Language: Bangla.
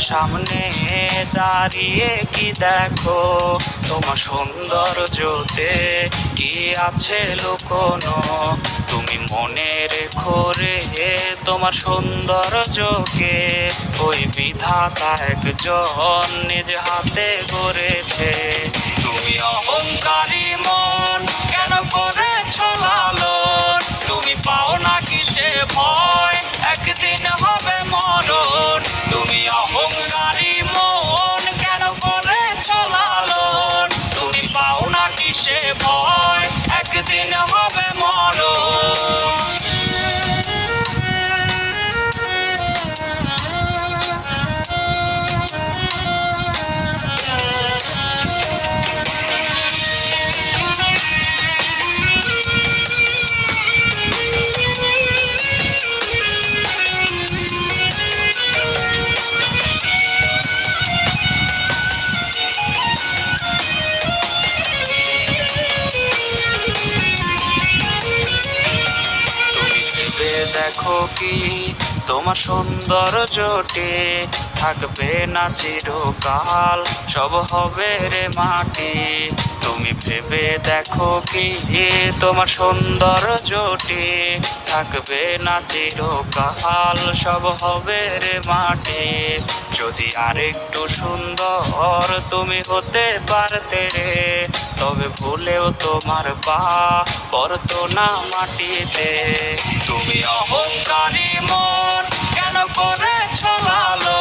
সামনে দাঁড়িয়ে কি দেখো, তোমার সৌন্দর্যতে কি আছে লুকোনো। তুমি মনে রেখো রে তোমার সৌন্দর্যকে ওই বিধাতা একজন নিজ হাতে গড়েছে। তুমি অহংকারী মন কেন করেছ লালন, তুমি পাও না কিসে ভয় একদিন হবে মরণ। তুমি অহংকারী মন কেন করেছ লালন, তুমি পাও না কিসে ভয় একদিন হবে মরণ। দেখো কি তোমার সৌন্দর্যটি থাকবে না চিরকাল, সব হবে রে মাটি। তুমি ভেবে দেখো কি তোমার সৌন্দর্যটি থাকবে না চিরকাল, সব হবে রে মাটি। যদি আরেকটু সুন্দর তুমি হতে পারতে রে, তবে ভুলেও তোমার পা পড়তো না মাটিতে। তুমি অহংকারী মন কেন করেছ লালন,